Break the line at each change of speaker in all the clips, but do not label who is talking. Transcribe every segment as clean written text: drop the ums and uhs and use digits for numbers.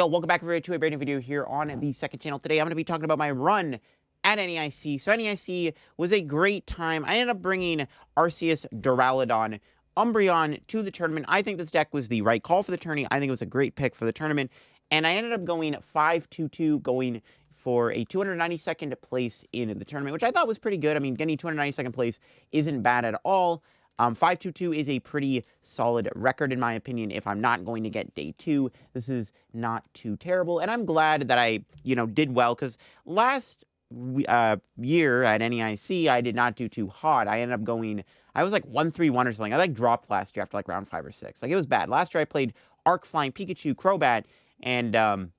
Yo, welcome back everybody to a brand new video here on the second channel. Today I'm going to be talking about my run at NAIC. So NAIC was a great time. I ended up bringing Arceus Duraludon Umbreon to the tournament. I think this deck was the right call for the tourney. I think it was a great pick for the tournament. And I ended up going 5-2-2, going for a 292nd place in the tournament, which I thought was pretty good. I mean, getting 292nd place isn't bad at all. 5-2-2 is a pretty solid record, in my opinion. If I'm not going to get day 2, this is not too terrible. And I'm glad that I, did well, because last year at NAIC, I did not do too hot. I ended up going, I was like 1-3-1 or something. I dropped last year after like round 5 or 6. It was bad. Last year I played Arc Flying Pikachu, Crobat, and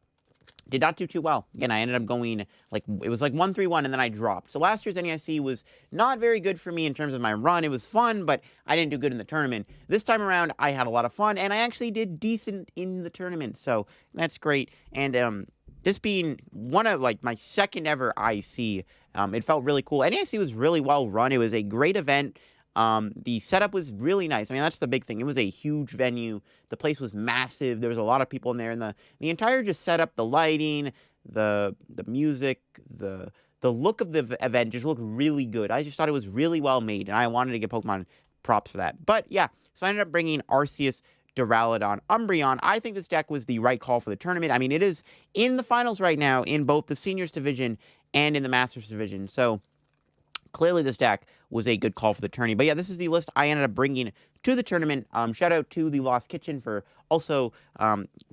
did not do too well. Again, I ended up going, it was like 1-3-1, and then I dropped. So last year's NAIC was not very good for me in terms of my run. It was fun, but I didn't do good in the tournament. This time around, I had a lot of fun, and I actually did decent in the tournament, so that's great. And this being one of, my second ever IC, it felt really cool. NAIC was really well run. It was a great event. The setup was really nice. I mean, that's the big thing. It was a huge venue. The place was massive. There was a lot of people in there, and the entire just setup, the lighting, the music, the look of the event just looked really good. I just thought it was really well made, and I wanted to give Pokemon props for that. But yeah, so I ended up bringing Arceus Duraludon Umbreon. I think this deck was the right call for the tournament. I mean, it is in the finals right now in both the Seniors Division and in the Masters Division. So clearly, this deck was a good call for the tourney. But yeah, this is the list I ended up bringing to the tournament. Shout out to the Lost Kitchen for also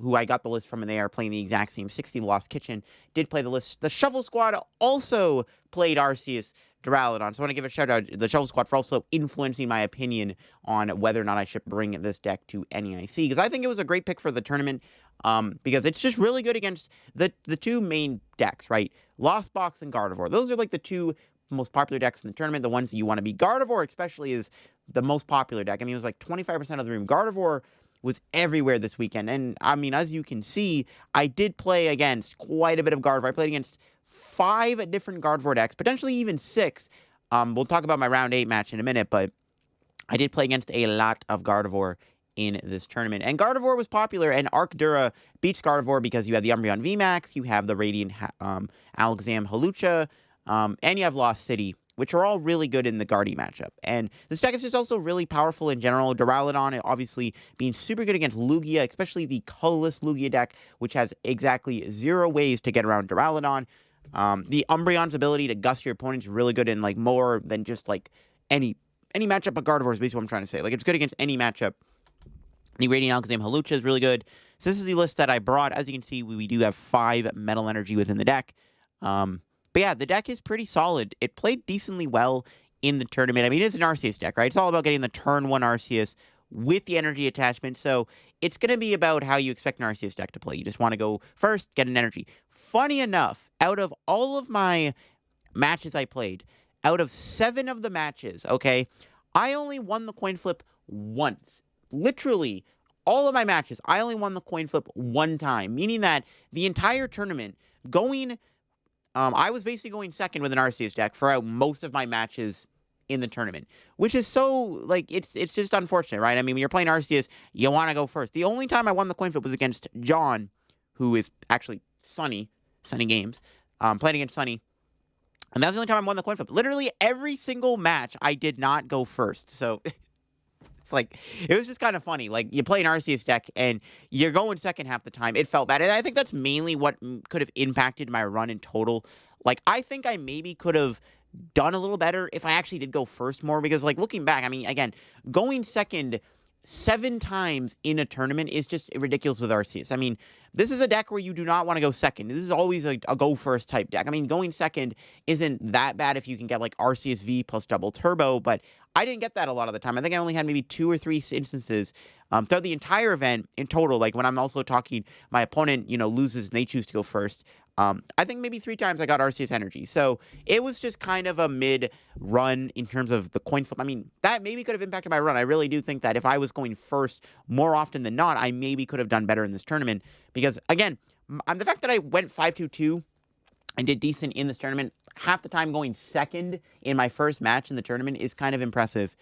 who I got the list from, and they are playing the exact same 60. Lost Kitchen did play the list. The Shuffle Squad also played Arceus Duraludon. So I want to give a shout out to the Shuffle Squad for also influencing my opinion on whether or not I should bring this deck to NAIC, because I think it was a great pick for the tournament. Because it's just really good against the two main decks, right? Lost Box and Gardevoir. Those are the two most popular decks in the tournament, the ones that you want to be. Gardevoir especially is the most popular deck. I mean, it was 25% of the room. Gardevoir was everywhere this weekend, and I mean, as you can see, I did play against quite a bit of Gardevoir. I played against 5 different Gardevoir decks, potentially even 6. We'll talk about my round 8 match in a minute, but I did play against a lot of Gardevoir in this tournament. And Gardevoir was popular, and Arcdura beats Gardevoir because you have the Umbreon VMAX, you have the Radiant Alakazam Hawlucha, and you have Lost City, which are all really good in the Guardy matchup. And this deck is just also really powerful in general. Duraludon obviously being super good against Lugia, especially the colorless Lugia deck, which has exactly 0 ways to get around Duraludon. The Umbreon's ability to gust your opponents is really good in more than just any matchup, but Gardevoir is basically what I'm trying to say. It's good against any matchup. The Radiant Alakazam Hawlucha is really good. So this is the list that I brought. As you can see, we do have 5 Metal Energy within the deck. But yeah, the deck is pretty solid. It played decently well in the tournament. I mean, it's an Arceus deck, right? It's all about getting the turn 1 Arceus with the energy attachment. So it's going to be about how you expect an Arceus deck to play. You just want to go first, get an energy. Funny enough, out of all of my matches I played, out of 7 of the matches, okay, I only won the coin flip once. Literally, all of my matches, I only won the coin flip 1 time, meaning that the entire tournament going... I was basically going second with an Arceus deck for most of my matches in the tournament, which is so, it's just unfortunate, right? I mean, when you're playing Arceus, you want to go first. The only time I won the coin flip was against John, who is actually Sunny Games, playing against Sunny, and that was the only time I won the coin flip. Literally every single match, I did not go first, so... it was just kind of funny. You play an Arceus deck, and you're going second half the time. It felt bad. And I think that's mainly what could have impacted my run in total. I think I maybe could have done a little better if I actually did go first more. Because, looking back, I mean, again, going second 7 times in a tournament is just ridiculous with Arceus. I mean, this is a deck where you do not want to go second. This is always a go first type deck. I mean, going second isn't that bad if you can get Arceus V plus double turbo, but I didn't get that a lot of the time. I think I only had maybe 2 or 3 instances throughout the entire event in total. When I'm also talking, my opponent, loses and they choose to go first. I think maybe 3 times I got Arceus energy. So it was just kind of a mid-run in terms of the coin flip. I mean, that maybe could have impacted my run. I really do think that if I was going first more often than not, I maybe could have done better in this tournament. Because, again, the fact that I went 5-2-2 and did decent in this tournament, half the time going second in my first match in the tournament is kind of impressive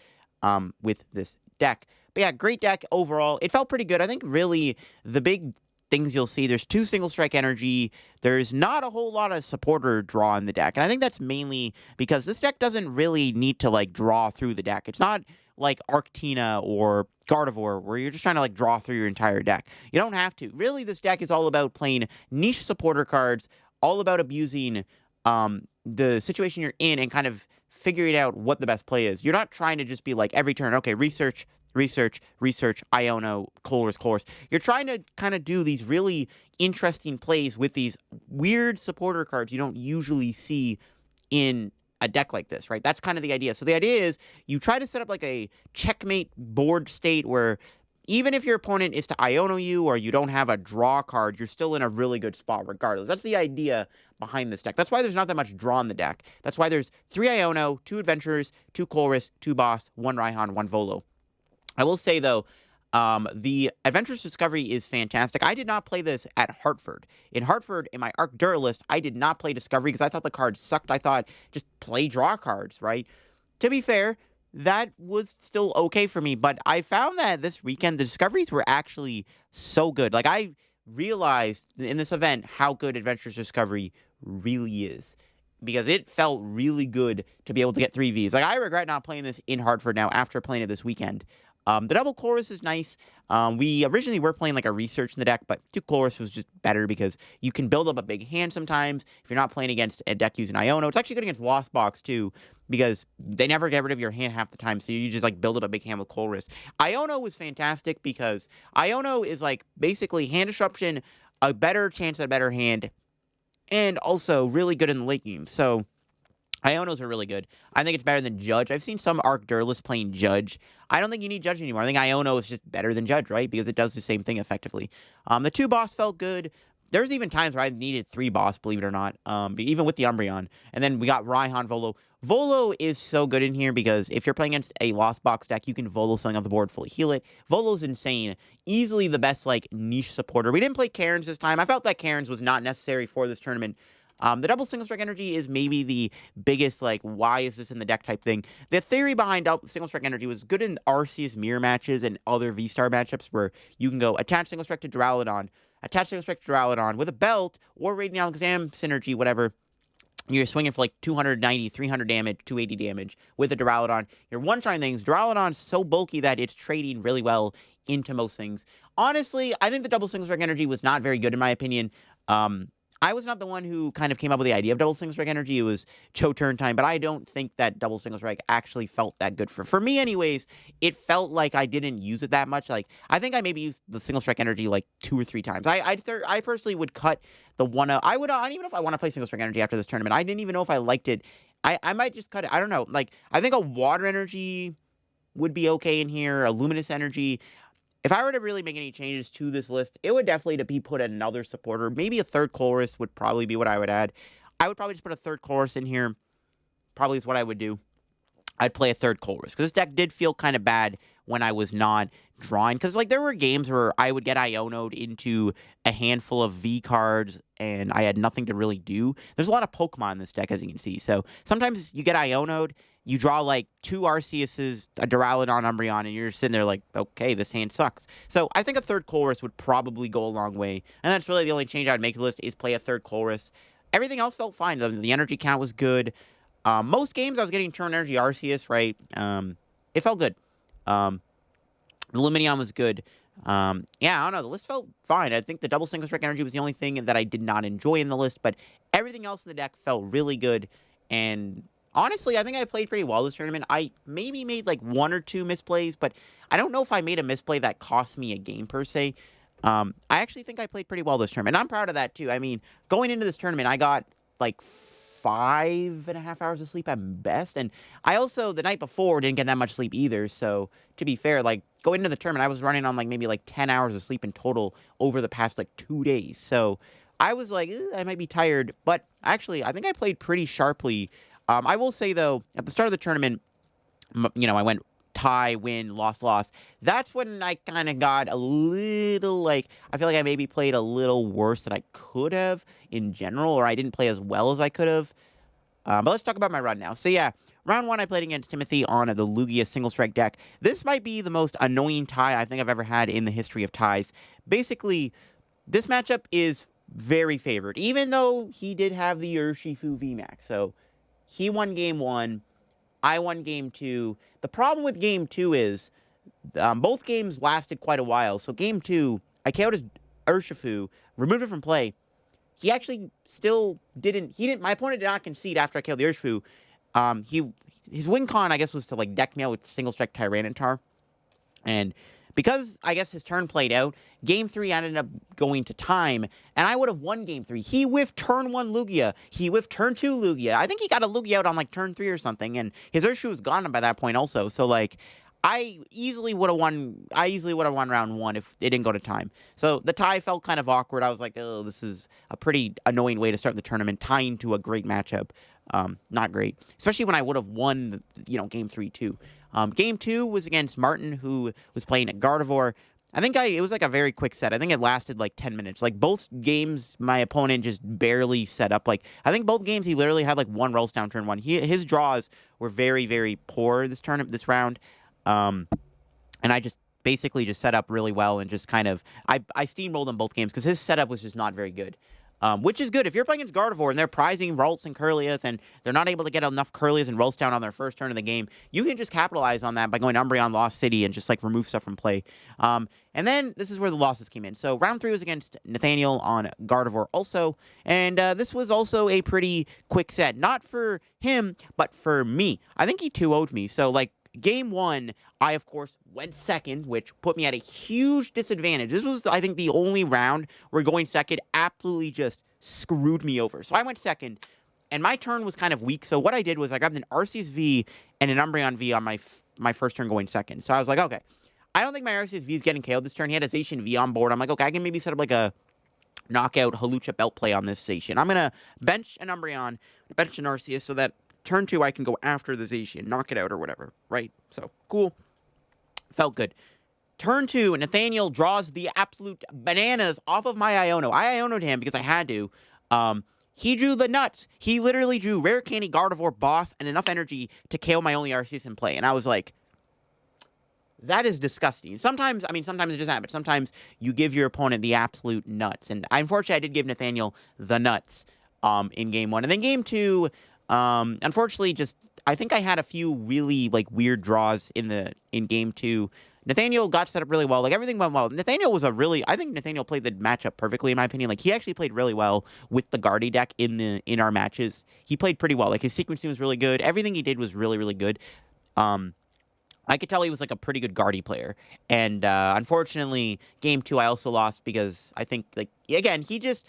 with this deck. But yeah, great deck overall. It felt pretty good. I think really the big things you'll see. There's 2 single strike energy. There's not a whole lot of supporter draw in the deck. And I think that's mainly because this deck doesn't really need to, like, draw through the deck. It's not like Arctina or Gardevoir, where you're just trying to, like, draw through your entire deck. You don't have to. Really, this deck is all about playing niche supporter cards, all about abusing the situation you're in and kind of figuring out what the best play is. You're not trying to just be like, every turn, okay, research, Iono, Colress. You're trying to kind of do these really interesting plays with these weird supporter cards you don't usually see in a deck like this, right? That's kind of the idea. So the idea is you try to set up like a checkmate board state where even if your opponent is to Iono you or you don't have a draw card, you're still in a really good spot regardless. That's the idea behind this deck. That's why there's not that much draw in the deck. That's why there's 3 Iono, 2 Adventurers, 2 Colress, 2 Boss, 1 Raihan, 1 Volo. I will say, though, the Adventurous Discovery is fantastic. I did not play this at Hartford. In Hartford, in my Arc Duralist, I did not play Discovery because I thought the cards sucked. I thought, just play draw cards, right? To be fair, that was still okay for me, but I found that this weekend, the Discoveries were actually so good. Like, I realized in this event how good Adventurous Discovery really is, because it felt really good to be able to get 3 Vs. Like, I regret not playing this in Hartford now after playing it this weekend. The double Chorus is nice. We originally were playing like a research in the deck, but 2 Chorus was just better because you can build up a big hand sometimes if you're not playing against a deck using Iono. It's actually good against Lost Box too, because they never get rid of your hand half the time, so you just like build up a big hand with Chorus. Iono was fantastic because Iono is like basically hand disruption, a better chance at a better hand, and also really good in the late game. So Ionos are really good. I think it's better than Judge. I've seen some Arc Duralists playing Judge. I don't think you need Judge anymore. I think Iono is just better than Judge, right? Because it does the same thing effectively. The 2 Boss felt good. There's even times where I needed 3 Boss, believe it or not, even with the Umbreon. And then we got Raihan, Volo. Volo is so good in here because if you're playing against a Lost Box deck, you can Volo something off the board, fully heal it. Volo's insane. Easily the best, like, niche supporter. We didn't play Cairns this time. I felt that Cairns was not necessary for this tournament. The double single strike energy is maybe the biggest, like, why is this in the deck type thing. The theory behind double single strike energy was good in Arceus mirror matches and other V-Star matchups where you can go attach single strike to Duraludon, attach single strike to Duraludon with a belt or Radiant Exam synergy, whatever. You're swinging for like 290, 300 damage, 280 damage with a Duraludon. You're one-shotting things. Duraludon's so bulky that it's trading really well into most things. Honestly, I think the double single strike energy was not very good in my opinion. I was not the one who kind of came up with the idea of double single strike energy. It was Cho turn time, but I don't think that double single strike actually felt that good for me anyways. It felt like I didn't use it that much. Like, I think I maybe used the single strike energy like 2 or 3 times. I personally would cut the one out. I don't even know if I want to play single strike energy after this tournament. I didn't even know if I liked it. I might just cut it. I don't know. Like, I think a water energy would be okay in here, a luminous energy. If I were to really make any changes to this list, it would definitely be put another supporter. Maybe a 3rd Chorus would probably be what I would add. I would probably just put a 3rd Chorus in here. Probably is what I would do. I'd play a 3rd Chorus. Because this deck did feel kind of bad when I was not drawing. Because, like, there were games where I would get Iono'd into a handful of V cards, and I had nothing to really do. There's a lot of Pokemon in this deck, as you can see. So, sometimes you get Iono'd, you draw, like, 2 Arceuses, a Duraludon, Umbreon, and you're sitting there like, okay, this hand sucks. So, I think a 3rd Chorus would probably go a long way. And that's really the only change I'd make to the list is play a 3rd Chorus. Everything else felt fine. The energy count was good. Most games I was getting turn energy Arceus, right? It felt good. The Lumineon was good. Yeah, I don't know. The list felt fine. I think the double single strike energy was the only thing that I did not enjoy in the list, but everything else in the deck felt really good. And honestly, I think I played pretty well this tournament. I maybe made like 1 or 2 misplays, but I don't know if I made a misplay that cost me a game per se. I actually think I played pretty well this tournament. And I'm proud of that too. I mean, going into this tournament, I got like 5.5 hours of sleep at best. And I also, the night before, didn't get that much sleep either. So, to be fair, like, going into the tournament, I was running on, like, maybe, like, 10 hours of sleep in total over the past, like, 2 days. So, I was like, I might be tired. But, actually, I think I played pretty sharply. I will say, though, at the start of the tournament, you know, I went tie, win, loss. That's when I kind of got a little, like, I feel like I maybe played a little worse than I could have in general, or I didn't play as well as I could have. But let's talk about my run now. So yeah, round 1 I played against Timothy on the Lugia single strike deck. This might be the most annoying tie I think I've ever had in the history of ties. Basically, this matchup is very favored, even though he did have the Urshifu VMAX. So he won game 1, I won game 2. The problem with game 2 is both games lasted quite a while. So game 2, I KO'd his Urshifu, removed it from play. He actually still didn't, my opponent did not concede after I KO'd the Urshifu. His win con, I guess, was to like deck me out with single strike Tyranitar. And because I guess his turn played out, game 3 ended up going to time, and I would have won game 3. He whiffed turn 1 Lugia. He whiffed turn 2 Lugia. I think he got a Lugia out on like turn 3 or something, and his Urshifu was gone by that point also. So like, I easily would have won round 1 if it didn't go to time. So the tie felt kind of awkward. I was like, oh, this is a pretty annoying way to start the tournament, tying to a great matchup. Not great, especially when I would have won, game 3 too. Game 2 was against Martin, who was playing at Gardevoir. I think it was like a very quick set. I think it lasted like 10 minutes. Like both games, my opponent just barely set up. Like I think both games he literally had like one rolls down turn 1. His draws were very, very poor this round. And I just basically just set up really well and just kind of I steamrolled in both games because his setup was just not very good. Which is good. If you're playing against Gardevoir and they're prizing Ralts and Curlias and they're not able to get enough Curlias and Ralts down on their first turn of the game, you can just capitalize on that by going Umbreon Lost City and just like remove stuff from play. And then this is where the losses came in. So round 3 was against Nathaniel on Gardevoir also. And this was also a pretty quick set. Not for him, but for me. I think he 2-0'd me. So like, game 1, I, of course, went second, which put me at a huge disadvantage. This was, I think, the only round where going second absolutely just screwed me over. So I went second, and my turn was kind of weak. So what I did was I grabbed an Arceus V and an Umbreon V on my first turn going second. So I was like, okay, I don't think my Arceus V is getting KO'd this turn. He had a Zacian V on board. I'm like, okay, I can maybe set up like a knockout Hawlucha belt play on this Zacian. I'm going to bench an Umbreon, bench an Arceus so that turn 2, I can go after the Zacian, knock it out or whatever, right? So, cool. Felt good. Turn 2, Nathaniel draws the absolute bananas off of my Iono. I Iono'd him because I had to. He drew the nuts. He literally drew Rare Candy, Gardevoir, Boss, and enough energy to KO my only Arceus in play. And I was like, that is disgusting. Sometimes it just happens. Sometimes you give your opponent the absolute nuts. And unfortunately, I did give Nathaniel the nuts in game 1. And then game 2... unfortunately, I think I had a few really like weird draws in game 2. Nathaniel got set up really well. Like everything went well. I think Nathaniel played the matchup perfectly in my opinion. Like he actually played really well with the Guardy deck in our matches. He played pretty well. Like his sequencing was really good. Everything he did was really, really good. I could tell he was like a pretty good Guardy player. And unfortunately, game 2 I also lost because I think like again he just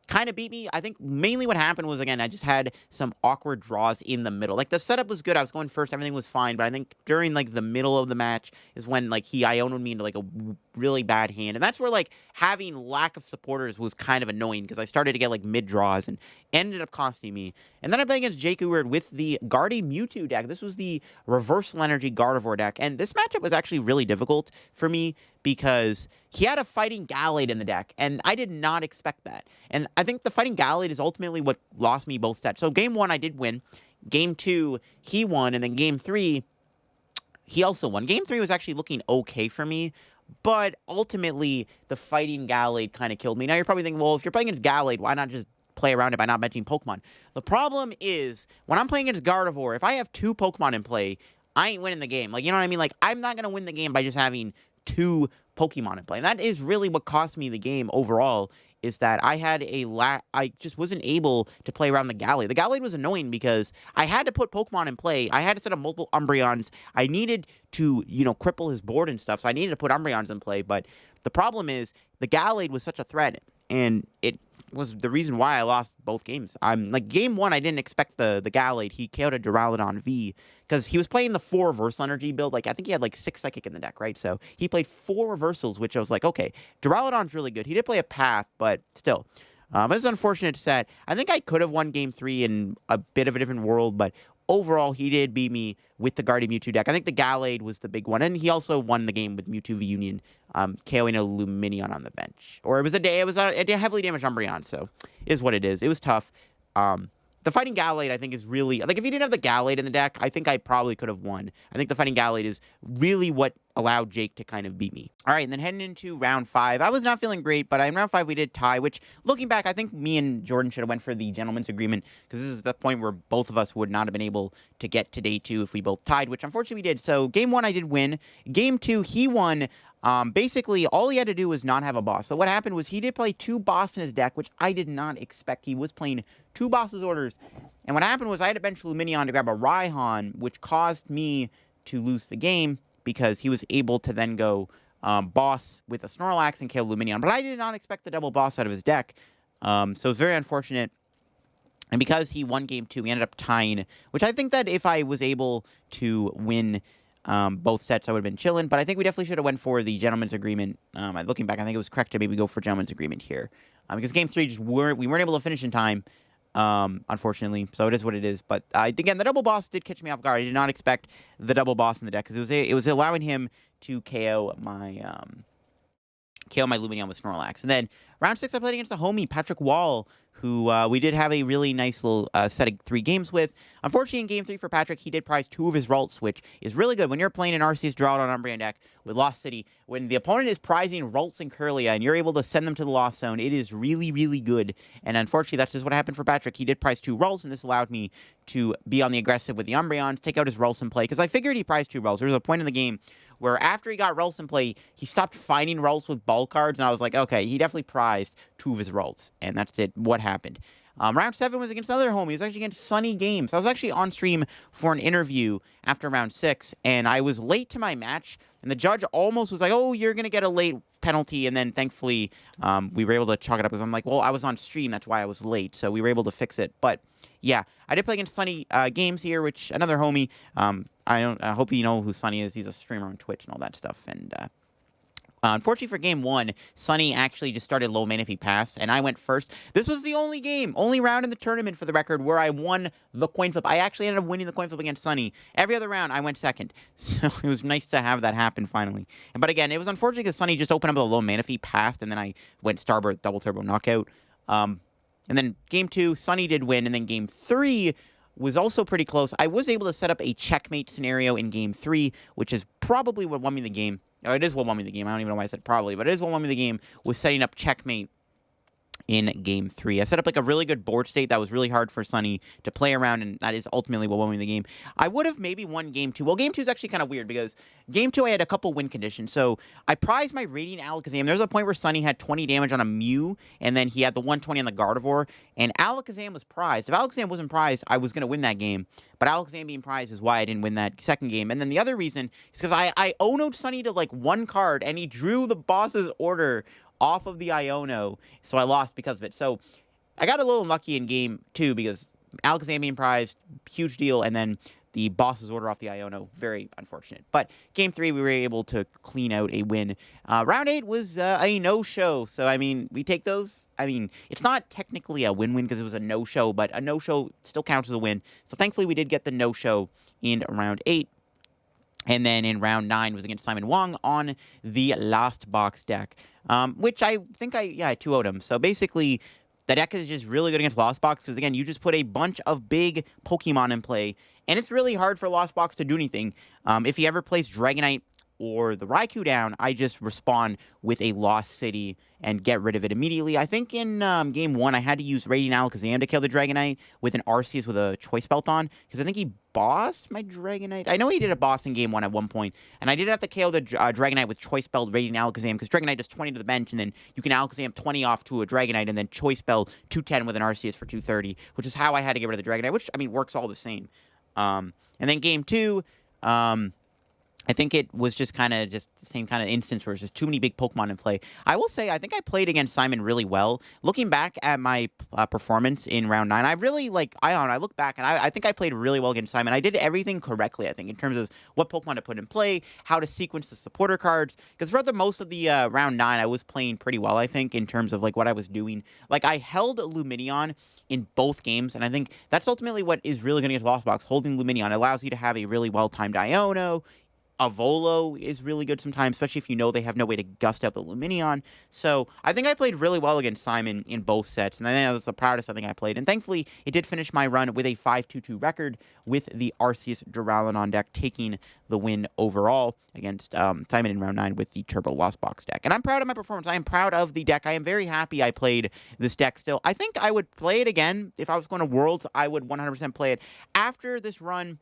kind of beat me. I think mainly what happened was, again, I just had some awkward draws in the middle. Like, the setup was good. I was going first. Everything was fine. But I think during, like, the middle of the match is when, like, he Iono'd me into, like, a really bad hand. And that's where, like, having lack of supporters was kind of annoying because I started to get, like, mid-draws and ended up costing me. And then I played against Jake Uward with the Guardy Mewtwo deck. This was the Reversal Energy Gardevoir deck. And this matchup was actually really difficult for me because he had a Fighting Gallade in the deck, and I did not expect that. And I think the Fighting Gallade is ultimately what lost me both sets. So game 1, I did win. Game 2, he won, and then game 3, he also won. Game 3 was actually looking okay for me, but ultimately, the Fighting Gallade kind of killed me. Now, you're probably thinking, well, if you're playing against Gallade, why not just play around it by not benching Pokemon? The problem is, when I'm playing against Gardevoir, if I have 2 Pokemon in play, I ain't winning the game. Like, you know what I mean? Like, I'm not going to win the game by just having 2 Pokemon in play. And that is really what cost me the game overall, is that I had I just wasn't able to play around the Gallade. The Gallade was annoying because I had to put Pokemon in play. I had to set up multiple Umbreons. I needed to, cripple his board and stuff, so I needed to put Umbreons in play. But the problem is, the Gallade was such a threat, and it was the reason why I lost both games. Like, game 1, I didn't expect the Gallade. He KO'd a Duraludon V because he was playing the 4 Reversal Energy build. Like, I think he had like 6 Psychic in the deck, right? So he played 4 Reversals, which I was like, okay, Duraludon's really good. He did play a Path, but still. It was an unfortunate set. I think I could have won game 3 in a bit of a different world, but overall, he did beat me with the Guardian Mewtwo deck. I think the Gallade was the big one, and he also won the game with Mewtwo V Union, KOing a Luminion on the bench. Or it was a heavily damaged Umbreon, so it is what it is. It was tough. the Fighting Gallade, I think, is really... Like, if you didn't have the Gallade in the deck, I think I probably could have won. I think the Fighting Gallade is really what allowed Jake to kind of beat me. All right, and then heading into round 5, I was not feeling great, but in round 5 we did tie, which, looking back, I think me and Jordan should have went for the gentleman's agreement, because this is the point where both of us would not have been able to get to day 2 if we both tied, which unfortunately we did. So, game 1 I did win. Game 2, he won. Basically, all he had to do was not have a boss. So what happened was he did play 2 boss in his deck, which I did not expect. He was playing 2 boss's orders. And what happened was I had to bench Luminion to grab a Raihan, which caused me to lose the game because he was able to then go boss with a Snorlax and kill Luminion. But I did not expect the double boss out of his deck. So it was very unfortunate. And because he won game 2, we ended up tying, which I think that if I was able to win both sets, I would have been chilling, but I think we definitely should have went for the gentleman's agreement. Looking back, I think it was correct to maybe go for gentleman's agreement here, because game 3 we weren't able to finish in time, unfortunately. So it is what it is. But again, the double boss did catch me off guard. I did not expect the double boss in the deck because it was allowing him to KO my Luminion with Snorlax. And then round 6, I played against a homie, Patrick Wall, who we did have a really nice little set of 3 games with. Unfortunately, in game 3 for Patrick, he did prize 2 of his Ralts, which is really good when you're playing an Arceus Duraludon Umbreon deck with Lost City. When the opponent is prizing Ralts and Kirlia, and you're able to send them to the Lost Zone, it is really, really good. And unfortunately, that's just what happened for Patrick. He did prize 2 Ralts, and this allowed me to be on the aggressive with the Umbreons, take out his Ralts in play, because I figured he prized 2 Ralts. There was a point in the game where after he got Ralts in play, he stopped finding Ralts with ball cards, and I was like, okay, he definitely prized 2 of his Ralts, and that's what happened. Round 7 was against another homie. It was actually against Sunny Games. I was actually on stream for an interview after round 6, and I was late to my match, and the judge almost was like, oh, you're going to get a late penalty, and then thankfully we were able to chalk it up, because I'm like, well, I was on stream, that's why I was late, so we were able to fix it. But yeah, I did play against Sunny Games here, which another homie. I hope you know who Sunny is. He's a streamer on Twitch and all that stuff, and unfortunately for game 1, Sunny actually just started low main if he passed, and I went first. This was the only round in the tournament, for the record, where I won the coin flip. I actually ended up winning the coin flip against Sunny. Every other round, I went second. So it was nice to have that happen finally. But again, it was unfortunate because Sunny just opened up the low main if he passed, and then I went Starbirth double turbo knockout. And then game 2, Sunny did win, and then game 3 was also pretty close. I was able to set up a checkmate scenario in game 3, which is probably what won me the game. It is what won me the game. I don't even know why I said probably, but it is what won me the game, was setting up checkmate in game 3. I set up like a really good board state that was really hard for Sunny to play around, and that is ultimately what won me the game. I would have maybe won game 2. Well, game 2 is actually kind of weird because game 2 I had a couple win conditions. So I prized my Radiant Alakazam. There's a point where Sunny had 20 damage on a Mew, and then he had the 120 on the Gardevoir, and Alakazam was prized. If Alakazam wasn't prized, I was going to win that game. But Alakazam being prized is why I didn't win that second game. And then the other reason is because I Ono'd Sunny to like 1 card, and he drew the boss's order off of the Iono, so I lost because of it. So I got a little unlucky in game 2 because Alakazam being prized, huge deal, and then the boss's order off the Iono, very unfortunate. But game 3, we were able to clean out a win. Round 8 was a no-show, so I mean, we take those. I mean, it's not technically a win-win because it was a no-show, but a no-show still counts as a win. So thankfully, we did get the no-show in round 8. And then in round 9 was against Simon Wong on the Last Box deck, which I think I 2-0'd him. So basically, the deck is just really good against Lost Box because, again, you just put a bunch of big Pokemon in play, and it's really hard for Lost Box to do anything. If he ever plays Dragonite or the Raikou down, I just respond with a Lost City and get rid of it immediately. I think in game 1, I had to use Radiant Alakazam to kill the Dragonite with an Arceus with a Choice Belt on, because I think he bossed my Dragonite. I know he did a boss in game 1 at one point, and I did have to KO the Dragonite with Choice Belt Radiant Alakazam, because Dragonite does 20 to the bench, and then you can Alakazam 20 off to a Dragonite, and then Choice Belt 210 with an Arceus for 230, which is how I had to get rid of the Dragonite, which, I mean, works all the same. And then game 2, I think it was just kind of just the same kind of instance where there's just too many big Pokemon in play. I will say, I think I played against Simon really well. Looking back at my performance in round 9, I really, I look back, and I think I played really well against Simon. I did everything correctly, I think, in terms of what Pokemon to put in play, how to sequence the supporter cards, because for the most of the round 9, I was playing pretty well, I think, in terms of, like, what I was doing. Like, I held Luminion in both games, and I think that's ultimately what is really going to get to Lost Box. Holding Luminion allows you to have a really well-timed Iono, Avolo is really good sometimes, especially if you know they have no way to gust out the Luminion. So I think I played really well against Simon in both sets, and I think that was the proudest I think I played. And thankfully, it did finish my run with a 5-2-2 record with the Arceus Duraludon deck taking the win overall against Simon in round 9 with the Turbo Lost Box deck. And I'm proud of my performance. I am proud of the deck. I am very happy I played this deck still. I think I would play it again. If I was going to Worlds, I would 100% play it. After this run,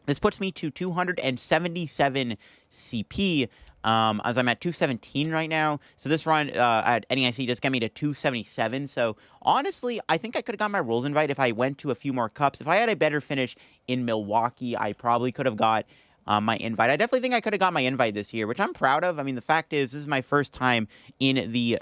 this puts me to 277 CP, as I'm at 217 right now. So this run at NAIC just got me to 277. So honestly, I think I could have got my Worlds invite if I went to a few more cups. If I had a better finish in Milwaukee, I probably could have got my invite. I definitely think I could have got my invite this year, which I'm proud of. I mean, the fact is, this is my first time in the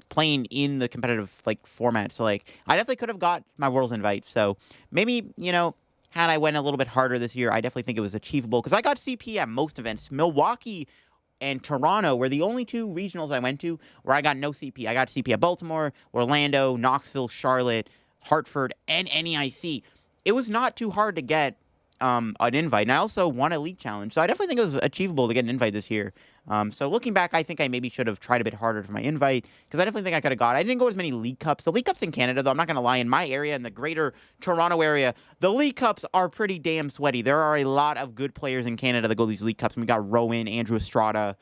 playing in the competitive format. So I definitely could have got my Worlds invite. So maybe, you know, had I went a little bit harder this year, I definitely think it was achievable because I got CP at most events. Milwaukee and Toronto were the only 2 regionals I went to where I got no CP. I got CP at Baltimore, Orlando, Knoxville, Charlotte, Hartford, and NAIC. It was not too hard to get an invite, and I also won a league challenge, so I definitely think it was achievable to get an invite this year. So looking back, I think I maybe should have tried a bit harder for my invite, because I definitely think I could have got it. I didn't go as many league cups. The league cups in Canada, though, I'm not going to lie, in my area, in the greater Toronto area, the league cups are pretty damn sweaty. There are a lot of good players in Canada that go to these league cups, and we got Rowan, Andrew Estrada,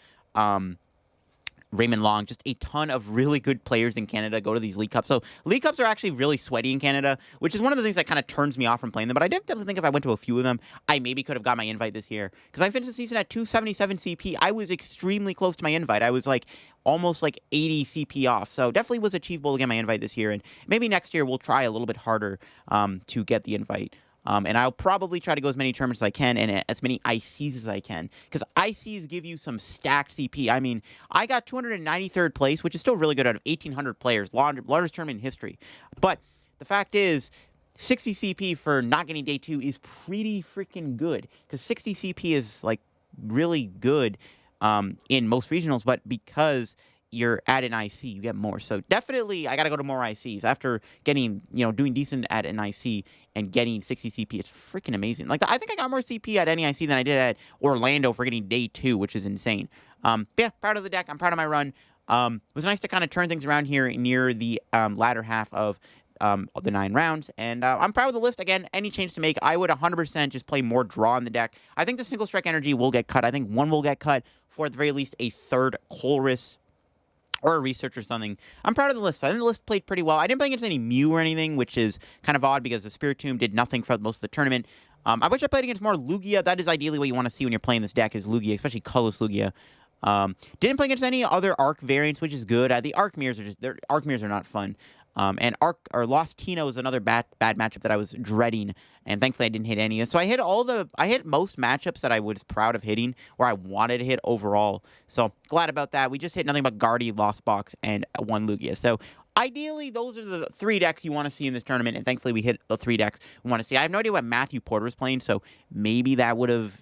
Raymond Long, just a ton of really good players in Canada go to these League Cups. So League Cups are actually really sweaty in Canada, which is one of the things that kind of turns me off from playing them. But I definitely think if I went to a few of them, I maybe could have got my invite this year. Because I finished the season at 277 CP. I was extremely close to my invite. I was almost 80 CP off. So definitely was achievable to get my invite this year. And maybe next year we'll try a little bit harder to get the invite. And I'll probably try to go as many tournaments as I can and as many ICs as I can. Because ICs give you some stacked CP. I mean, I got 293rd place, which is still really good out of 1,800 players. Largest tournament in history. But the fact is, 60 CP for not getting day 2 is pretty freaking good. Because 60 CP is, really good in most regionals. But because you're at an IC, you get more. So definitely, I got to go to more ICs. After getting, doing decent at an IC and getting 60 CP, it's freaking amazing. I think I got more CP at NAIC than I did at Orlando for getting day 2, which is insane. Yeah, proud of the deck. I'm proud of my run. It was nice to kind of turn things around here near the latter half of the 9 rounds, and I'm proud of the list. Again, any change to make, I would 100% just play more draw in the deck. I think the single strike energy will get cut. I think one will get cut, for at the very least a third Colress or a research or something. I'm proud of the list. I think the list played pretty well. I didn't play against any Mew or anything, which is kind of odd because the Spiritomb did nothing for most of the tournament. I wish I played against more Lugia. That is ideally what you want to see when you're playing this deck, is Lugia, especially colorless Lugia. Didn't play against any other Arc variants, which is good. The Arc Mirrors are not fun. And Lost Tino is another bad matchup that I was dreading, and thankfully I didn't hit any. So I hit most matchups that I was proud of hitting, where I wanted to hit overall. So glad about that. We just hit nothing but Guardy, Lost Box, and one Lugia. So ideally, those are the 3 decks you want to see in this tournament, and thankfully we hit the 3 decks we want to see. I have no idea what Matthew Porter was playing, so maybe that would have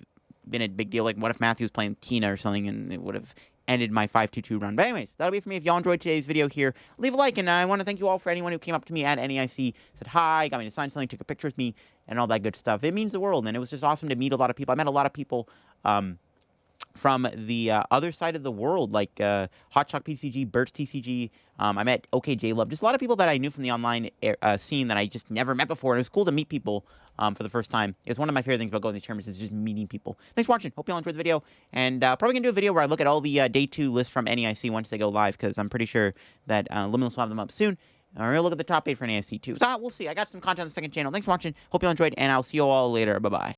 been a big deal. What if Matthew was playing Tina or something, and it would have ended my 5-2-2 run. But anyways, that'll be it for me. If y'all enjoyed today's video here, leave a like, and I want to thank you all for anyone who came up to me at NAIC, said hi, got me to sign something, took a picture with me, and all that good stuff. It means the world, and it was just awesome to meet a lot of people. I met a lot of people from the other side of the world, like Hot Shock PCG, Burt's TCG. I met OKJ Love. Just a lot of people that I knew from the online scene that I just never met before. And it was cool to meet people for the first time. It's one of my favorite things about going to these tournaments, is just meeting people. Thanks for watching. Hope you all enjoyed the video. And probably going to do a video where I look at all the day 2 lists from NAIC once they go live, because I'm pretty sure that Limitless will have them up soon. We're going to look at the top 8 for NAIC too. So we'll see. I got some content on the second channel. Thanks for watching. Hope you all enjoyed, and I'll see you all later. Bye-bye.